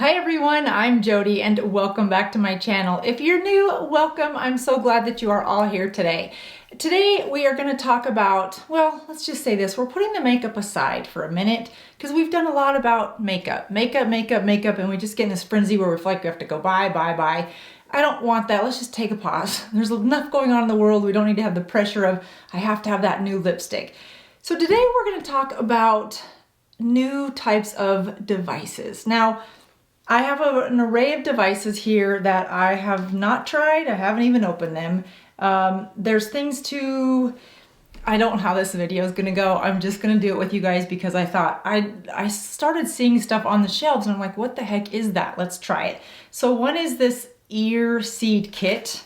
Hi everyone, I'm Jodi and welcome back to my channel. If you're new, welcome. I'm so glad that you are all here today. Today we are going to talk about, well, let's just say this. We're putting the makeup aside for a minute because we've done a lot about makeup, and we just get in this frenzy where we feel like we have to go buy. I don't want that. Let's just take a pause. There's enough going on in the world. We don't need to have the pressure of, I have to have that new lipstick. So today we're going to talk about new types of devices. Now, I have an array of devices here that I have not tried. I haven't even opened them. There's things to, I don't know how this video is gonna go. I'm just gonna do it with you guys because I thought, I started seeing stuff on the shelves and I'm like, what the heck is that? Let's try it. So one is this ear seed kit.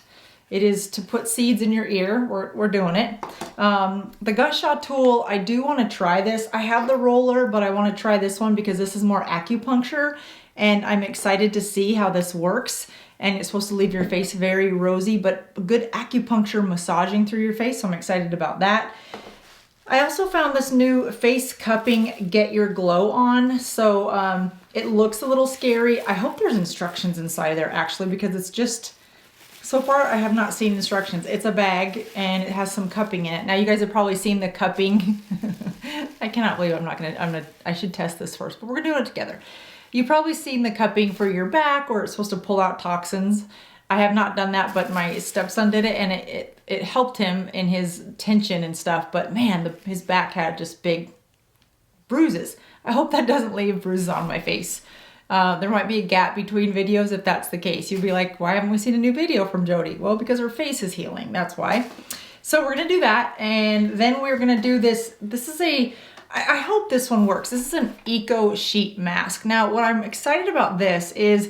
It is to put seeds in your ear. We're doing it. The Gna Sha Tool, I do wanna try this. I have the roller, but I wanna try this one because this is more acupuncture. And I'm excited to see how this works. And it's supposed to leave your face very rosy, but good acupuncture massaging through your face. So I'm excited about that. I also found this new face cupping Get Your Glow On. So it looks a little scary. I hope there's instructions inside there actually, because it's just, so far I have not seen instructions. It's a bag and it has some cupping in it. Now you guys have probably seen the cupping. I cannot believe I should test this first, but we're gonna do it together. You've probably seen the cupping for your back where it's supposed to pull out toxins. I have not done that, but my stepson did it and it helped him in his tension and stuff. But man, his back had just big bruises. I hope that doesn't leave bruises on my face. There might be a gap between videos if that's the case. You'd be like, why haven't we seen a new video from Jodi? Well, because her face is healing, that's why. So we're gonna do that and then we're gonna do this. This is I hope this one works. This is an Eco Sheet Mask. Now, what I'm excited about this is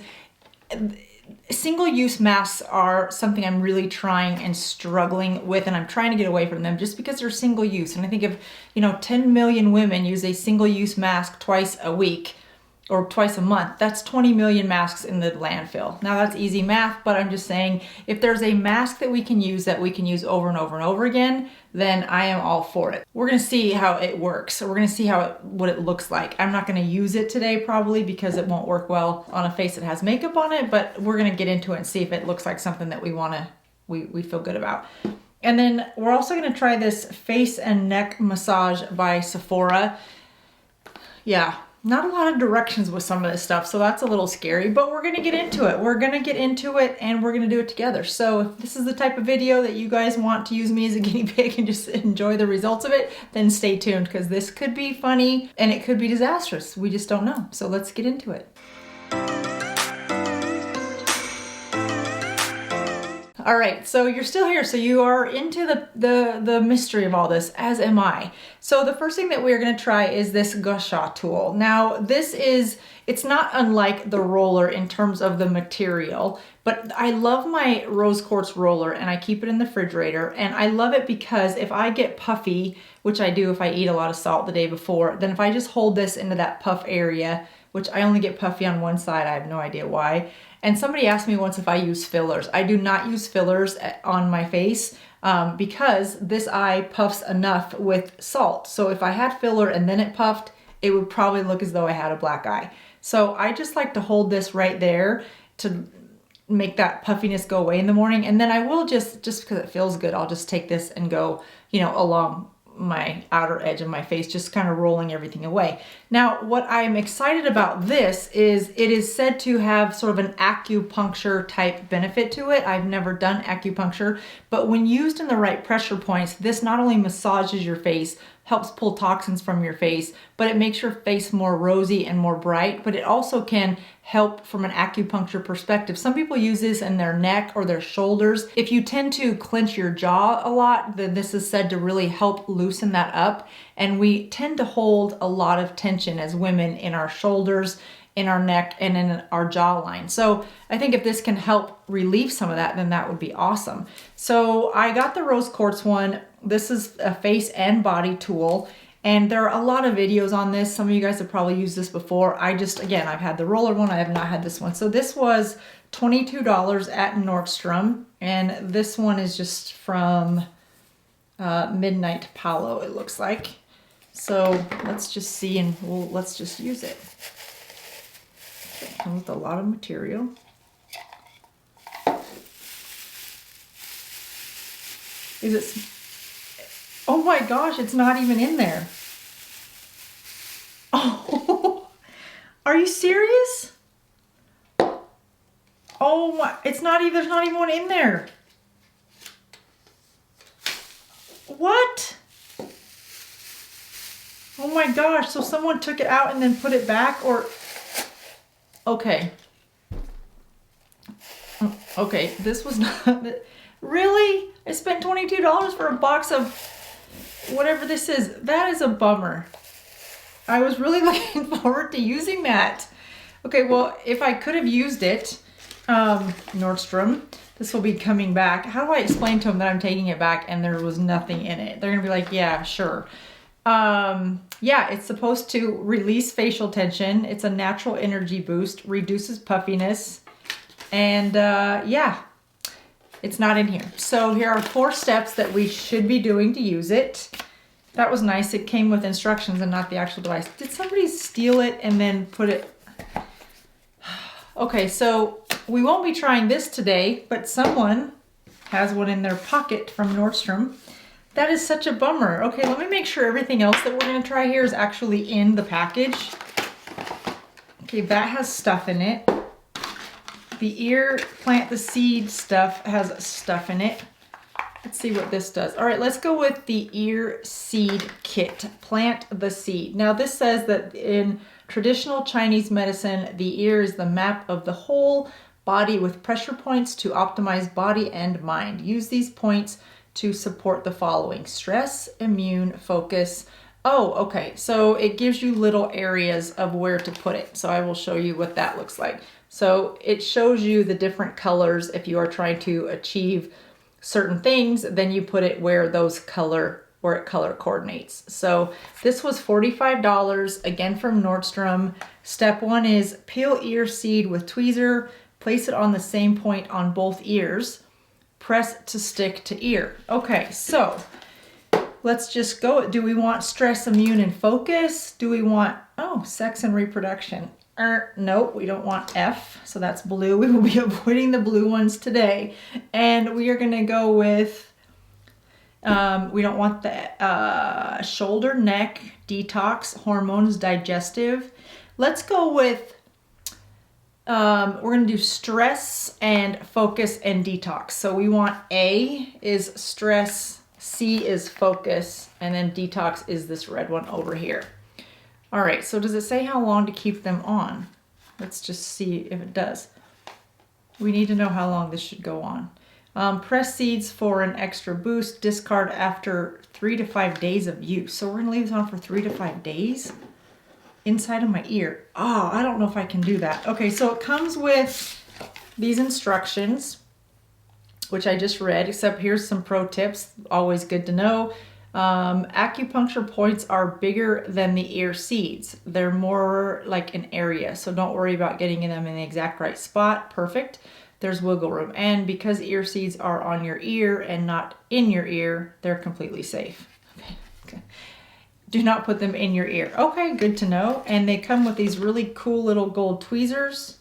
single-use masks are something I'm really trying and struggling with, and I'm trying to get away from them just because they're single-use. And I think if, 10 million women use a single-use mask twice a week or twice a month, that's 20 million masks in the landfill. Now that's easy math, but I'm just saying if there's a mask that we can use over and over and over again, then I am all for it. We're gonna see how it works. So we're gonna see what it looks like. I'm not gonna use it today probably because it won't work well on a face that has makeup on it, but we're gonna get into it and see if it looks like something that we feel good about. And then we're also gonna try this face and neck massage by Sephora. Yeah. Not a lot of directions with some of this stuff, so that's a little scary, but we're gonna get into it. We're gonna get into it and we're gonna do it together. So if this is the type of video that you guys want to use me as a guinea pig and just enjoy the results of it, then stay tuned because this could be funny and it could be disastrous. We just don't know. So let's get into it. All right, so you're still here. So you are into the mystery of all this, as am I. So the first thing that we're gonna try is this Gna Sha Tool. Now it's not unlike the roller in terms of the material, but I love my rose quartz roller and I keep it in the refrigerator. And I love it because if I get puffy, which I do if I eat a lot of salt the day before, then if I just hold this into that puff area, which I only get puffy on one side, I have no idea why. And somebody asked me once if I use fillers. I do not use fillers on my face because this eye puffs enough with salt. So if I had filler and then it puffed, it would probably look as though I had a black eye. So I just like to hold this right there to make that puffiness go away in the morning. And then I will just because it feels good, I'll just take this and go, along my outer edge of my face, just kind of rolling everything away. Now, what I'm excited about this is it is said to have sort of an acupuncture type benefit to it. I've never done acupuncture, but when used in the right pressure points, this not only massages your face, helps pull toxins from your face, but it makes your face more rosy and more bright, but it also can help from an acupuncture perspective. Some people use this in their neck or their shoulders. If you tend to clench your jaw a lot, then this is said to really help loosen that up. And we tend to hold a lot of tension as women in our shoulders, in our neck, and in our jawline. So I think if this can help relieve some of that, then that would be awesome. So I got the rose quartz one. This is a face and body tool. And there are a lot of videos on this. Some of you guys have probably used this before. Again, I've had the roller one. I have not had this one. So this was $22 at Nordstrom. And this one is just from Midnight Palo, it looks like. So let's just see and let's just use it. It comes with a lot of material. Is it? Oh my gosh, it's not even in there. Oh, are you serious? Oh my, it's not even, there's not even one in there. What? Oh my gosh, so someone took it out and then put it back, or, okay. Okay, this was not, really? I spent $22 for a box of whatever this is. That is a bummer. I was really looking forward to using that. Okay, well, if I could have used it, Nordstrom, this will be coming back. How do I explain to them that I'm taking it back and there was nothing in it? They're gonna be like, yeah, sure. Yeah, it's supposed to release facial tension. It's a natural energy boost, reduces puffiness, and yeah, it's not in here. So here are 4 steps that we should be doing to use it. That was nice. It came with instructions and not the actual device. Did somebody steal it and then put it? Okay, so we won't be trying this today, but someone has one in their pocket from Nordstrom. That is such a bummer. Okay, let me make sure everything else that we're gonna try here is actually in the package. Okay, that has stuff in it. The ear plant the seed stuff has stuff in it. Let's see what this does. All right, let's go with the ear seed kit. Plant the seed. Now this says that in traditional Chinese medicine, the ear is the map of the whole body with pressure points to optimize body and mind. Use these points to support the following: stress, immune, focus. Oh, okay, so it gives you little areas of where to put it. So I will show you what that looks like. So it shows you the different colors. If you are trying to achieve certain things, then you put it where those color coordinates. So this was $45, again from Nordstrom. Step 1 is peel ear seed with tweezer, place it on the same point on both ears, press to stick to ear. Okay, so let's just go. Do we want stress, immune, and focus? Do we want, oh, sex and reproduction? Nope, we don't want F, so that's blue. We will be avoiding the blue ones today. And we are gonna go with, we don't want the shoulder, neck, detox, hormones, digestive. Let's go with, we're gonna do stress and focus and detox. So we want A is stress, C is focus, and then detox is this red one over here. All right, so does it say how long to keep them on? Let's just see if it does. We need to know how long this should go on. Press seeds for an extra boost. Discard after 3 to 5 days of use. So we're gonna leave this on for 3 to 5 days inside of my ear. Oh, I don't know if I can do that. Okay, so it comes with these instructions, which I just read, except here's some pro tips, always good to know. Acupuncture points are bigger than the ear seeds. They're more like an area, so don't worry about getting them in the exact right spot. Perfect. There's wiggle room. And because ear seeds are on your ear and not in your ear, they're completely safe. Okay. Do not put them in your ear. Okay, good to know. And they come with these really cool little gold tweezers,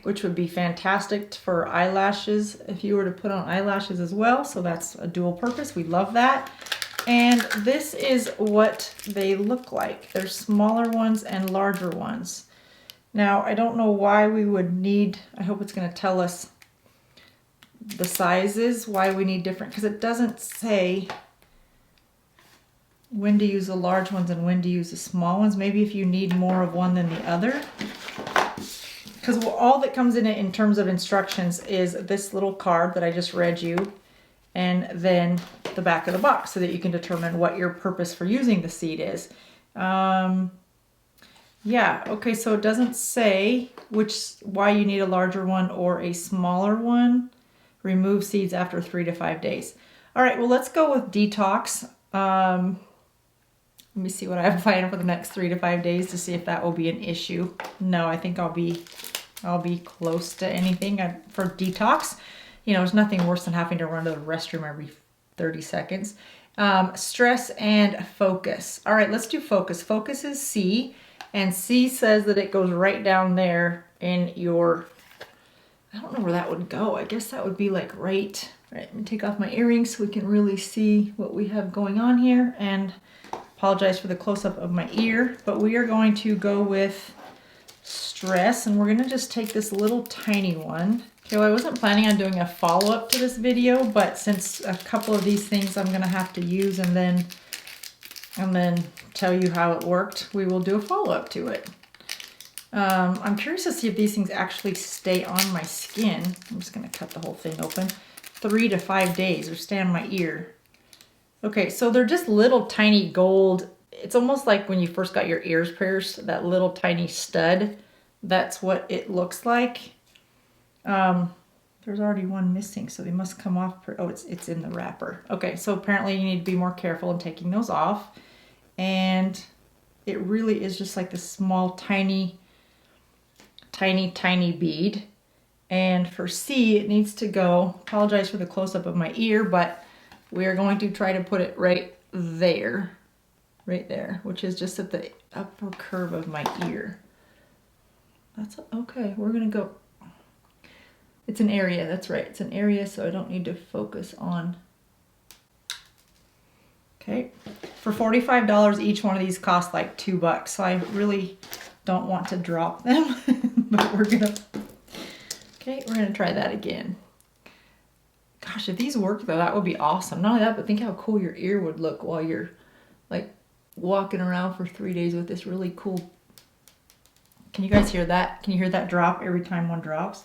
which would be fantastic for eyelashes if you were to put on eyelashes as well. So that's a dual purpose. We love that. And this is what they look like. There's smaller ones and larger ones. Now, I don't know why we would need, I hope it's gonna tell us the sizes, why we need different, because it doesn't say when to use the large ones and when to use the small ones. Maybe if you need more of one than the other. Because all that comes in it in terms of instructions is this little card that I just read you, and then the back of the box so that you can determine what your purpose for using the seed is. Yeah, okay, so it doesn't say why you need a larger one or a smaller one. Remove seeds after 3 to 5 days. All right, well, let's go with detox. Let me see what I have planned for the next 3 to 5 days to see if that will be an issue. No, I think I'll be close to anything for detox. You know, there's nothing worse than having to run to the restroom every 30 seconds. Stress and focus. All right, let's do focus. Focus is C. And C says that it goes right down there in your, I don't know where that would go. I guess that would be like right, let me take off my earrings so we can really see what we have going on here. And apologize for the close-up of my ear, but we are going to go with Stress, and we're gonna just take this little tiny one. Okay, well, I wasn't planning on doing a follow-up to this video, but since a couple of these things I'm gonna have to use and then tell you how it worked, we will do a follow-up to it. I'm curious to see if these things actually stay on my skin. I'm just gonna cut the whole thing open. 3 to 5 days, or stay on my ear. Okay, so they're just little tiny gold. It's almost like when you first got your ears pierced, that little tiny stud. That's what it looks like. There's already one missing, so they must come off. Oh, it's in the wrapper. Okay, so apparently you need to be more careful in taking those off. And it really is just like this small, tiny bead. And for C, it needs to go, apologize for the close-up of my ear, but we are going to try to put it right there, which is just at the upper curve of my ear. That's okay, we're gonna go. It's an area, that's right, it's an area, so I don't need to focus on. Okay, for $45 each one of these cost like $2, so I really don't want to drop them, but we're gonna try that again. Gosh, if these work though, that would be awesome. Not only that, but think how cool your ear would look while you're like walking around for 3 days with this really cool. Can you guys hear that? Can you hear that drop every time one drops?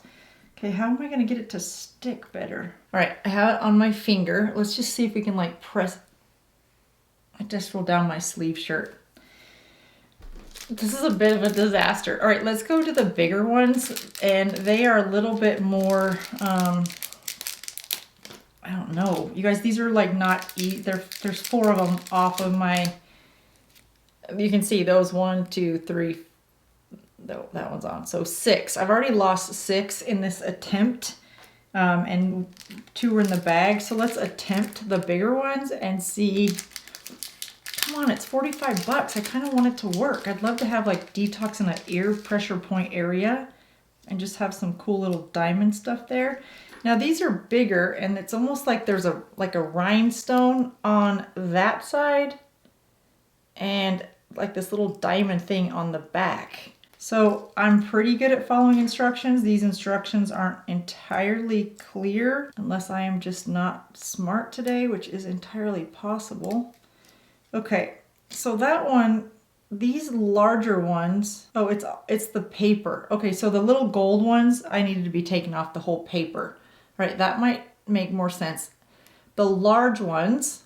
Okay, how am I gonna get it to stick better? All right, I have it on my finger. Let's just see if we can like press. I just rolled down my sleeve shirt. This is a bit of a disaster. All right, let's go to the bigger ones, and they are a little bit more, I don't know. You guys, these are like not, there's 4 of them off of my, you can see those 1, 2, 3, no, that one's on. So 6. I've already lost 6 in this attempt, and 2 were in the bag. So let's attempt the bigger ones and see. Come on, it's $45. I kind of want it to work. I'd love to have like detox in an ear pressure point area and just have some cool little diamond stuff there. Now these are bigger, and it's almost like there's a rhinestone on that side and like this little diamond thing on the back. So I'm pretty good at following instructions. These instructions aren't entirely clear unless I am just not smart today, which is entirely possible. Okay, so that one, these larger ones, oh, it's the paper. Okay, so the little gold ones, I needed to be taken off the whole paper. Right, that might make more sense. The large ones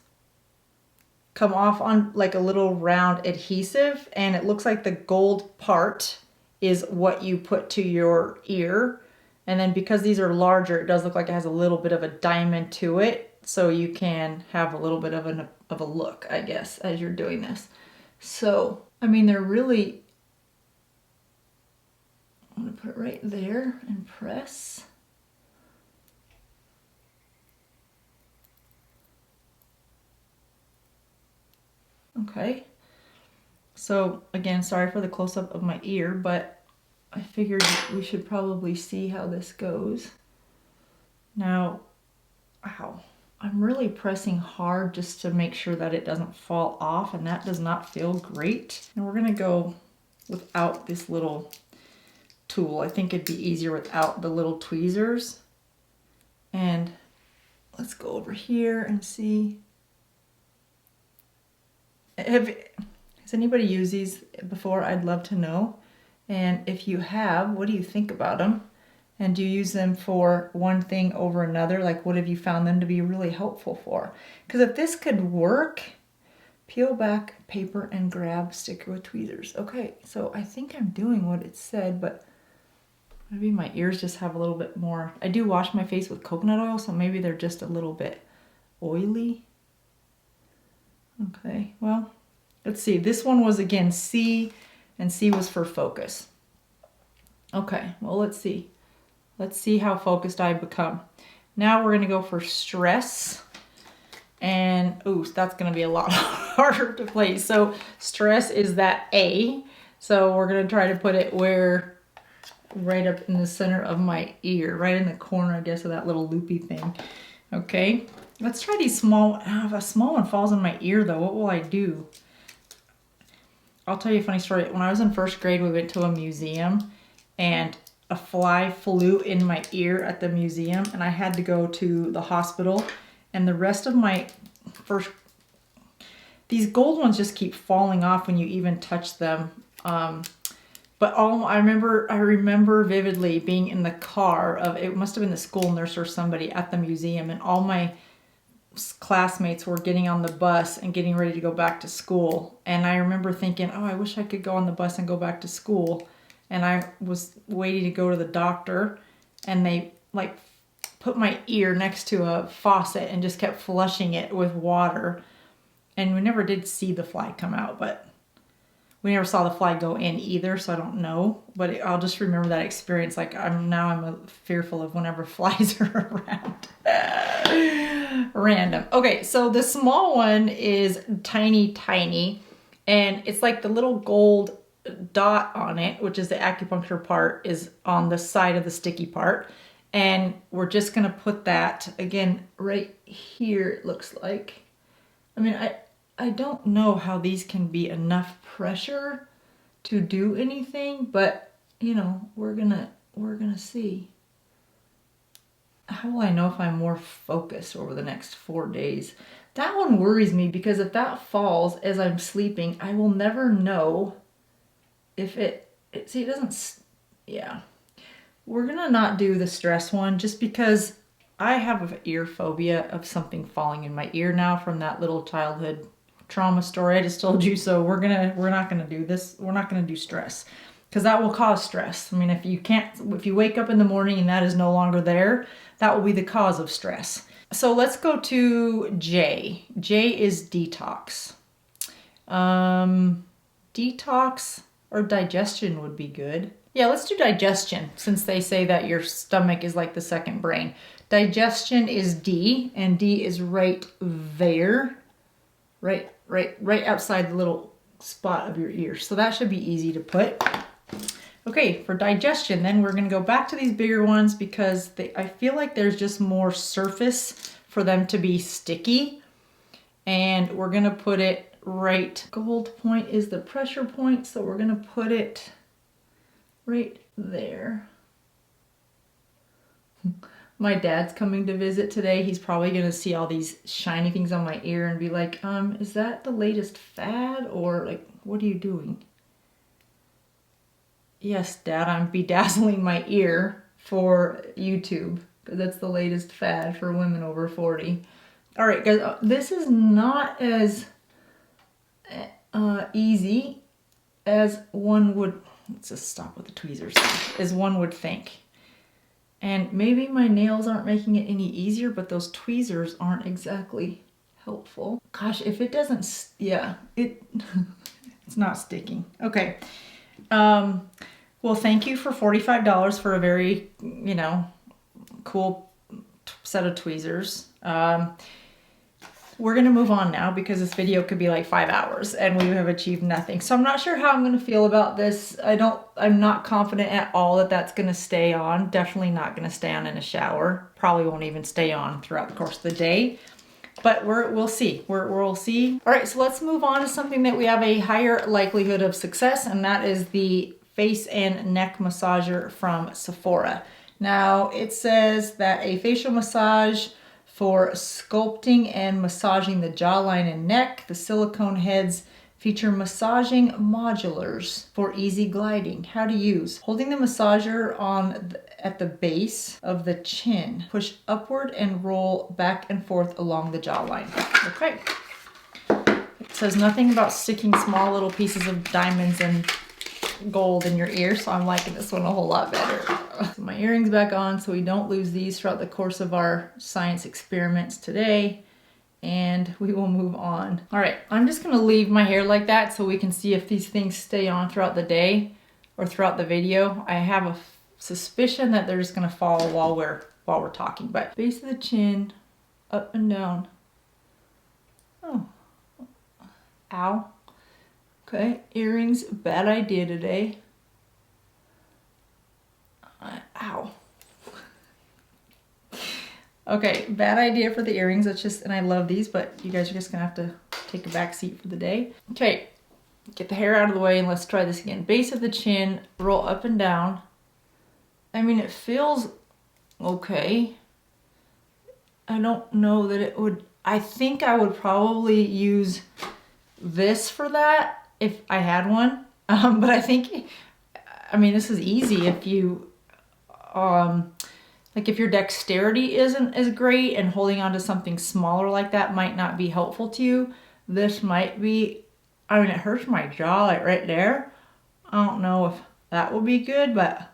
come off on like a little round adhesive, and it looks like the gold part is what you put to your ear. And then because these are larger, it does look like it has a little bit of a diamond to it. So you can have a little bit of a look, I guess, as you're doing this. So, I mean, they're really, I'm gonna put it right there and press. Okay. So again, sorry for the close-up of my ear, but I figured we should probably see how this goes. Now, ow. I'm really pressing hard just to make sure that it doesn't fall off, and that does not feel great. And we're gonna go without this little tool. I think it'd be easier without the little tweezers. And let's go over here and see. Has anybody used these before? I'd love to know. And if you have, what do you think about them? And do you use them for one thing over another? Like, what have you found them to be really helpful for? Because if this could work, peel back paper and grab sticker with tweezers. Okay, so I think I'm doing what it said, but maybe my ears just have a little bit more. I do wash my face with coconut oil, so maybe they're just a little bit oily. Okay, well, let's see. This one was, again, C, and C was for focus. Okay, well, let's see. Let's see how focused I become. Now we're gonna go for Stress. And, ooh, that's gonna be a lot harder to place. So Stress is that A. So we're gonna try to put it right up in the center of my ear, right in the corner, I guess, of that little loopy thing. Okay, let's try these small. If a small one falls in my ear though, what will I do? I'll tell you a funny story. When I was in first grade, we went to a museum and a fly flew in my ear at the museum and I had to go to the hospital, and the rest of my these gold ones just keep falling off when you even touch them. But I remember vividly being in the car it must have been the school nurse or somebody at the museum, and all my classmates were getting on the bus and getting ready to go back to school. And I remember thinking, oh, I wish I could go on the bus and go back to school. And I was waiting to go to the doctor, and they like put my ear next to a faucet and just kept flushing it with water. And we never did see the fly come out, but we never saw the fly go in either, so I don't know. But I'll just remember that experience. Like I'm fearful of whenever flies are around. Random. Okay, so the small one is tiny, tiny, and it's like the little gold dot on it, which is the acupuncture part, is on the side of the sticky part. And we're just gonna put that again right here, it looks like. I mean, I don't know how these can be enough pressure to do anything, but you know, we're gonna see. How will I know if I'm more focused over the next 4 days? That one worries me, because if that falls as I'm sleeping, I will never know if it doesn't, yeah. We're gonna not do the stress one just because I have an ear phobia of something falling in my ear now from that little childhood trauma story I just told you. So we're not gonna do this. We're not gonna do stress, because that will cause stress. I mean, if you wake up in the morning and that is no longer there, that will be the cause of stress. So let's go to J. J is detox. Detox or digestion would be good. Yeah, let's do digestion, since they say that your stomach is like the second brain. Digestion is D, and D is right there. Right outside the little spot of your ear. So that should be easy to put. Okay, for digestion, then we're gonna go back to these bigger ones because I feel like there's just more surface for them to be sticky. And we're gonna put it right, gold point is the pressure point, so we're gonna put it right there. My dad's coming to visit today. He's probably gonna see all these shiny things on my ear and be like, is that the latest fad, or like, what are you doing? Yes, Dad, I'm bedazzling my ear for YouTube, because that's the latest fad for women over 40. All right, guys, this is not as easy as one would, let's just stop with the tweezers, as one would think. And maybe my nails aren't making it any easier, but those tweezers aren't exactly helpful. Gosh, if it doesn't, yeah, it's not sticking. Okay. Well, thank you for $45 for a very, cool set of tweezers. We're gonna move on now because this video could be like 5 hours and we have achieved nothing. So I'm not sure how I'm gonna feel about this. I'm not confident at all that that's gonna stay on. Definitely not gonna stay on in a shower. Probably won't even stay on throughout the course of the day. But we'll see. We'll see. All right, so let's move on to something that we have a higher likelihood of success, and that is the face and neck massager from Sephora. Now, it says that a facial massage for sculpting and massaging the jawline and neck. The silicone heads feature massaging modulars for easy gliding. How to use. Holding the massager at the base of the chin. Push upward and roll back and forth along the jawline. Okay. It says nothing about sticking small little pieces of diamonds and gold in your ear, so I'm liking this one a whole lot better. So my earrings back on so we don't lose these throughout the course of our science experiments today, and we will move on. All right, I'm just gonna leave my hair like that so we can see if these things stay on throughout the day or throughout the video. I have a suspicion that they're just gonna fall while we're talking, but base of the chin, up and down. Oh, ow. Okay, earrings, bad idea today. Ow. Okay, bad idea for the earrings. That's just, and I love these, but you guys are just gonna have to take a back seat for the day. Okay, get the hair out of the way and let's try this again. Base of the chin, roll up and down. I mean, it feels okay. I don't know that it would, I think I would probably use this for that if I had one. But I think, I mean, this is easy if you, like if your dexterity isn't as great and holding on to something smaller like that might not be helpful to you. This might be, I mean, it hurts my jaw like right there. I don't know if that will be good, but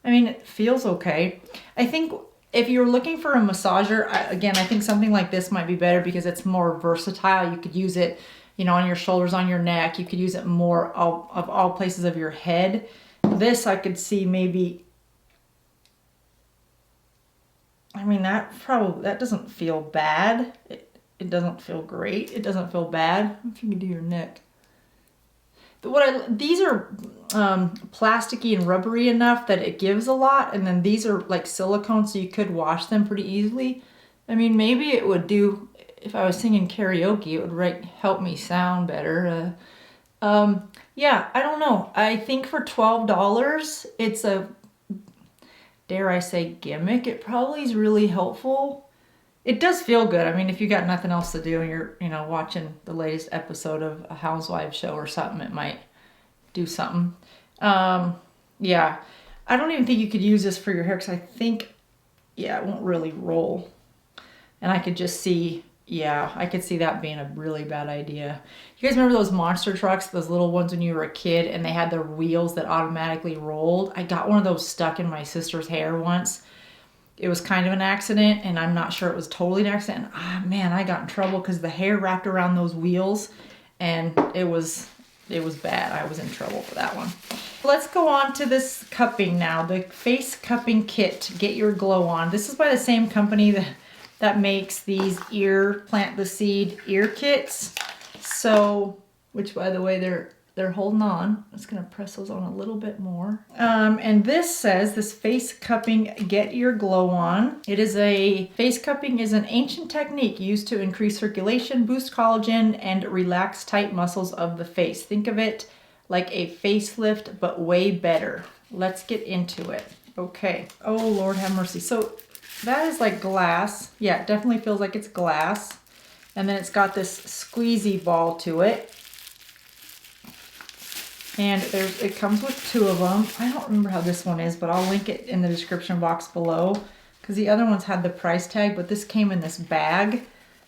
I mean, it feels okay. I think if you're looking for a massager, again, I think something like this might be better because it's more versatile. You could use it, you know, on your shoulders, on your neck. You could use it more of all places of your head. This I could see maybe, I mean, that doesn't feel bad. It doesn't feel great. It doesn't feel bad. If you can do your neck. But these are plasticky and rubbery enough that it gives a lot, and then these are like silicone, so you could wash them pretty easily. I mean, maybe it would do, if I was singing karaoke, it would help me sound better. Yeah, I don't know. I think for $12, it's a, dare I say, gimmick. It probably is really helpful. It does feel good. I mean, if you got nothing else to do and you're, you know, watching the latest episode of a Housewives show or something, it might do something. Yeah, I don't even think you could use this for your hair because I think, yeah, it won't really roll. And I could just see, yeah, I could see that being a really bad idea. You guys remember those monster trucks, those little ones when you were a kid and they had their wheels that automatically rolled? I got one of those stuck in my sister's hair once. It was kind of an accident, and I'm not sure it was totally an accident. Ah, man, I got in trouble because the hair wrapped around those wheels, and it was bad. I was in trouble for that one. Let's go on to this cupping now. The face cupping kit, Get Your Glow On. This is by the same company that makes these plant the seed ear kits. So, which by the way, they're holding on. I'm just gonna press those on a little bit more. And this says, this face cupping, Get Your Glow On. Face cupping is an ancient technique used to increase circulation, boost collagen, and relax tight muscles of the face. Think of it like a facelift, but way better. Let's get into it. Okay. Oh, Lord have mercy. So that is like glass. Yeah, it definitely feels like it's glass. And then it's got this squeezy ball to it. And it comes with two of them. I don't remember how this one is, but I'll link it in the description box below because the other ones had the price tag, but this came in this bag.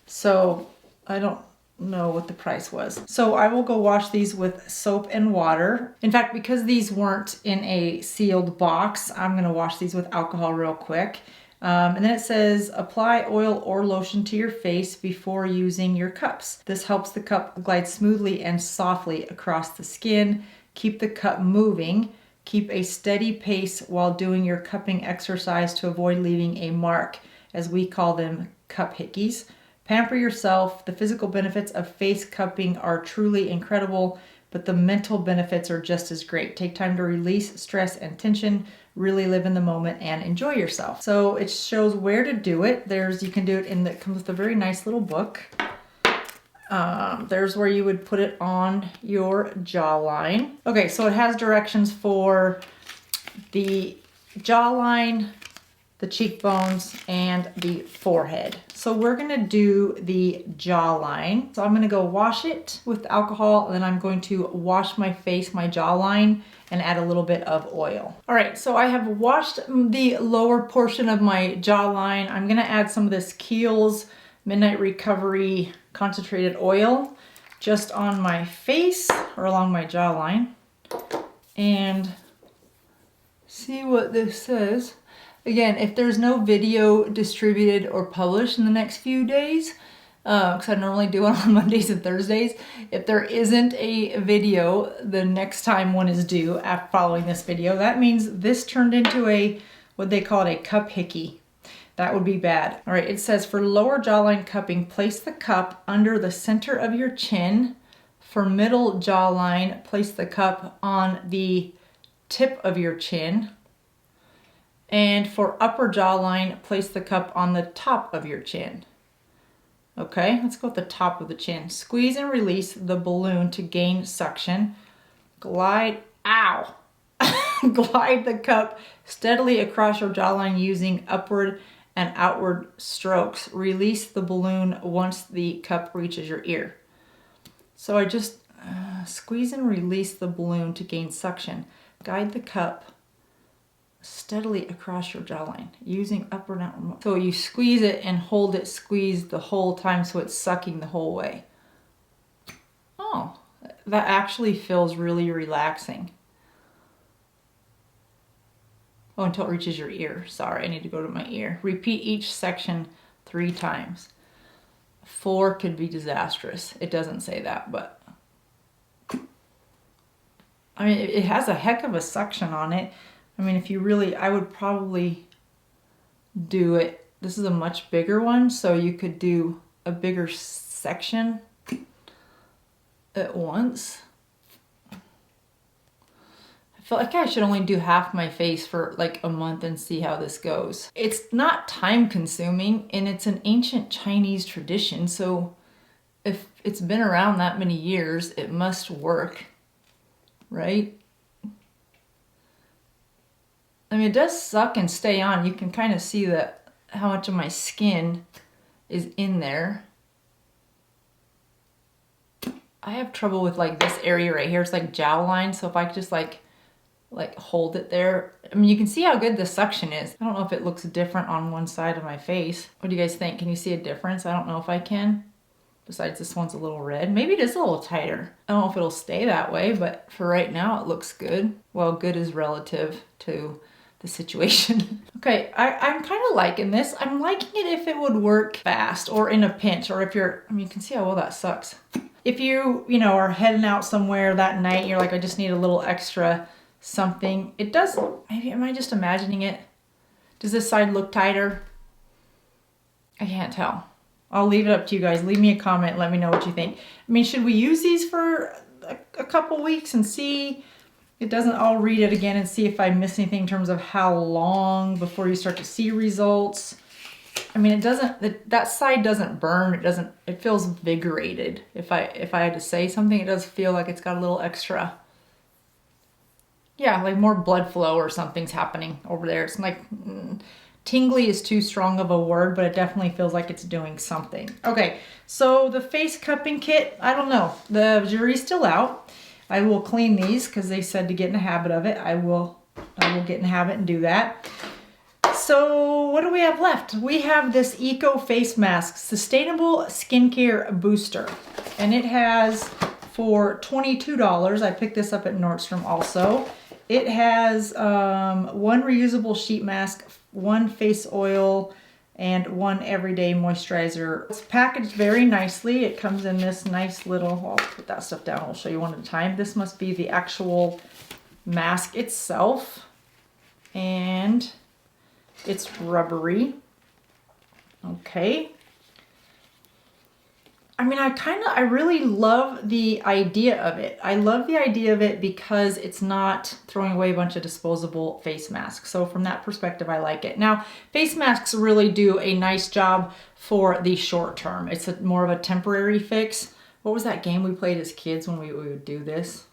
So I don't know what the price was. So I will go wash these with soap and water. In fact, because these weren't in a sealed box, I'm gonna wash these with alcohol real quick. And then it says, apply oil or lotion to your face before using your cups. This helps the cup glide smoothly and softly across the skin. Keep the cup moving. Keep a steady pace while doing your cupping exercise to avoid leaving a mark, as we call them, cup hickeys. Pamper yourself. The physical benefits of face cupping are truly incredible, but the mental benefits are just as great. Take time to release stress and tension, really live in the moment and enjoy yourself. So it shows where to do it. You can do it it comes with a very nice little book. There's where you would put it on your jawline. Okay, so it has directions for the jawline, the cheekbones, and the forehead. So we're gonna do the jawline. So I'm gonna go wash it with alcohol, and then I'm going to wash my face, my jawline, and add a little bit of oil. All right, so I have washed the lower portion of my jawline. I'm gonna add some of this Kiehl's Midnight Recovery concentrated oil just on my face or along my jawline. And see what this says. Again, if there's no video distributed or published in the next few days, because I normally do it on Mondays and Thursdays, if there isn't a video the next time one is due after following this video, that means this turned into what they call it, a cup hickey. That would be bad. All right, it says for lower jawline cupping, place the cup under the center of your chin, For middle jawline, place the cup on the tip of your chin. And for upper jawline, place the cup on the top of your chin. Okay, let's go with the top of the chin. Squeeze and release the balloon to gain suction. Glide, ow! Glide the cup steadily across your jawline using upward and outward strokes. Release the balloon once the cup reaches your ear. So I just squeeze and release the balloon to gain suction. Guide the cup steadily across your jawline using upward and outward. So you squeeze it and hold it squeezed the whole time so it's sucking the whole way. Oh, that actually feels really relaxing. Oh, until it reaches your ear. Sorry, I need to go to my ear. Repeat each section 3 times. 4 could be disastrous. It doesn't say that, but I mean, it has a heck of a suction on it. I mean, if you really, I would probably do it. This is a much bigger one, so you could do a bigger section at once. I feel like I should only do half my face for like a month and see how this goes. It's not time consuming and it's an ancient Chinese tradition, so if it's been around that many years, it must work, right? I mean, it does suck and stay on. You can kind of see that how much of my skin is in there. I have trouble with like this area right here. It's like jawline. So if I could just like hold it there. I mean, you can see how good the suction is. I don't know if it looks different on one side of my face. What do you guys think? Can you see a difference? I don't know if I can. Besides, this one's a little red. Maybe it is a little tighter. I don't know if it'll stay that way, but for right now, it looks good. Well, good is relative to the situation. Okay, I'm kind of liking this. I'm liking it if it would work fast or in a pinch, or if you're, I mean, you can see how well that sucks. If you know, are heading out somewhere that night, you're like, I just need a little extra something. It does, maybe, am I just imagining it? Does this side look tighter? I can't tell. I'll leave it up to you guys. Leave me a comment. Let me know what you think. I mean, should we use these for a couple weeks and see? It doesn't, I'll read it again and see if I miss anything in terms of how long before you start to see results. I mean, it doesn't, that side doesn't burn. It feels vigorated. If I had to say something, it does feel like it's got a little extra, yeah, like more blood flow or something's happening over there. It's like, tingly is too strong of a word, but it definitely feels like it's doing something. Okay, so the face cupping kit, I don't know. The jury's still out. I will clean these because they said to get in the habit of it. I will get in the habit and do that. So what do we have left? We have this Eco Face Mask Sustainable Skincare Booster. And it has, for $22, I picked this up at Nordstrom also. It has 1 reusable sheet mask, 1 face oil, and 1 everyday moisturizer. It's packaged very nicely. It comes in this nice little, I'll put that stuff down. I'll show you one at a time. This must be the actual mask itself. And it's rubbery. Okay. I mean, I really love the idea of it. I love the idea of it because it's not throwing away a bunch of disposable face masks. So from that perspective, I like it. Now, face masks really do a nice job for the short term. It's more of a temporary fix. What was that game we played as kids when we would do this?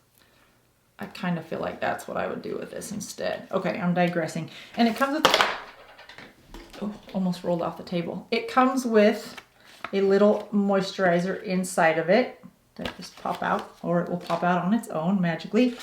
I kind of feel like that's what I would do with this instead. Okay, I'm digressing. And it comes with, oh, almost rolled off the table. It comes with a little moisturizer inside of it that just pop out, or it will pop out on its own magically.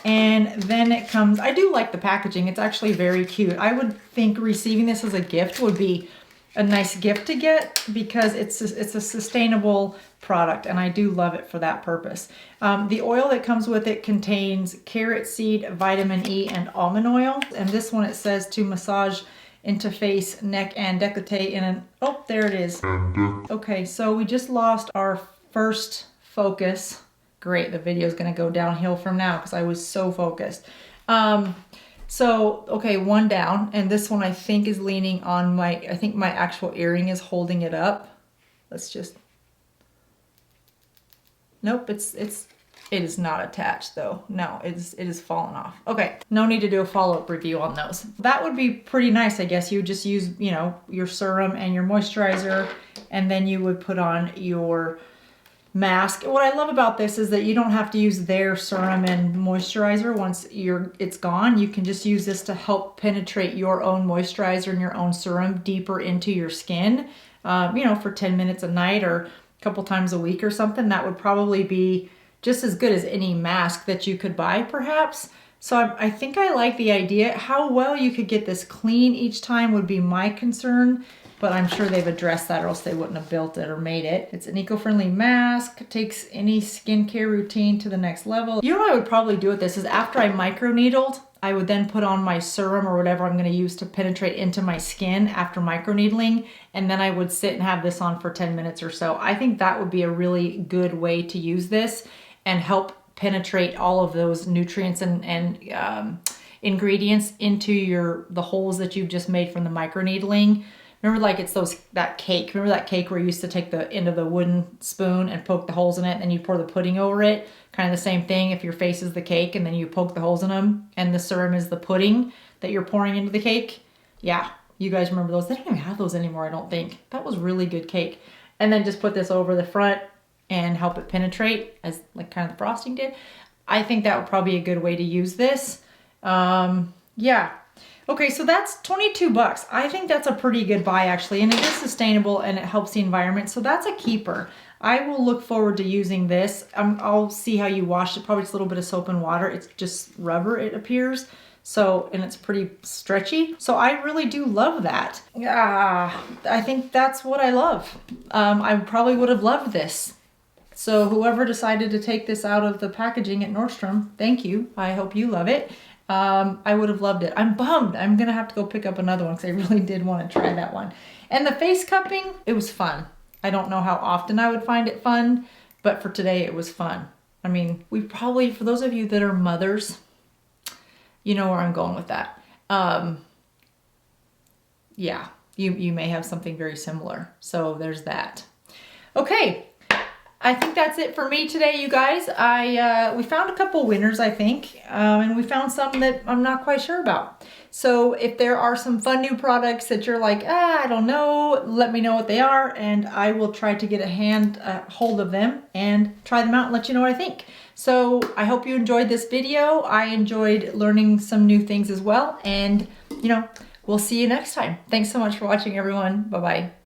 And then it comes, I do like the packaging. It's actually very cute. I would think receiving this as a gift would be a nice gift to get because it's a sustainable product and I do love it for that purpose. The oil that comes with it contains carrot seed, vitamin E, and almond oil. And this one, it says to massage into face, neck, and décolleté in an, oh, there it is. Okay, so we just lost our first focus. Great, the video is gonna go downhill from now because I was so focused. So, okay, 1 down, and this one I think is leaning on I think my actual earring is holding it up. Let's just, Nope, it is not attached though. No, it is fallen off. Okay, no need to do a follow-up review on those. That would be pretty nice, I guess. You would just use, you know, your serum and your moisturizer, and then you would put on your mask. What I love about this is that you don't have to use their serum and moisturizer once it's gone. You can just use this to help penetrate your own moisturizer and your own serum deeper into your skin, you know, for 10 minutes a night or a couple times a week or something. That would probably be just as good as any mask that you could buy, perhaps. So I think I like the idea. How well you could get this clean each time would be my concern, but I'm sure they've addressed that or else they wouldn't have built it or made it. It's an eco-friendly mask. It takes any skincare routine to the next level. You know what I would probably do with this is after I microneedled, I would then put on my serum or whatever I'm going to use to penetrate into my skin after microneedling, and then I would sit and have this on for 10 minutes or so. I think that would be a really good way to use this and help penetrate all of those nutrients and ingredients into the holes that you've just made from the microneedling. Remember, like it's that cake. Remember that cake where you used to take the end of the wooden spoon and poke the holes in it, and then you pour the pudding over it? Kind of the same thing. If your face is the cake and then you poke the holes in them, and the serum is the pudding that you're pouring into the cake. Yeah, you guys remember those? They don't even have those anymore, I don't think. That was really good cake. And then just put this over the front and help it penetrate as like kind of the frosting did. I think that would probably be a good way to use this. Yeah. Okay, so that's 22 bucks. I think that's a pretty good buy actually, and it is sustainable and it helps the environment. So that's a keeper. I will look forward to using this. I'll see how you wash it. Probably just a little bit of soap and water. It's just rubber, it appears. So, and it's pretty stretchy. So I really do love that. I think that's what I love. I probably would have loved this. So whoever decided to take this out of the packaging at Nordstrom, thank you. I hope you love it. I would have loved it. I'm bummed. I'm going to have to go pick up another one because I really did want to try that one. And the face cupping, it was fun. I don't know how often I would find it fun, but for today it was fun. I mean, we probably, for those of you that are mothers, you know where I'm going with that. Yeah, you may have something very similar. So there's that. Okay. I think that's it for me today, you guys. We found a couple winners, I think, and we found some that I'm not quite sure about. So if there are some fun new products that you're like, I don't know, let me know what they are, and I will try to get a hold of them and try them out and let you know what I think. So I hope you enjoyed this video. I enjoyed learning some new things as well, and you know, we'll see you next time. Thanks so much for watching, everyone. Bye-bye.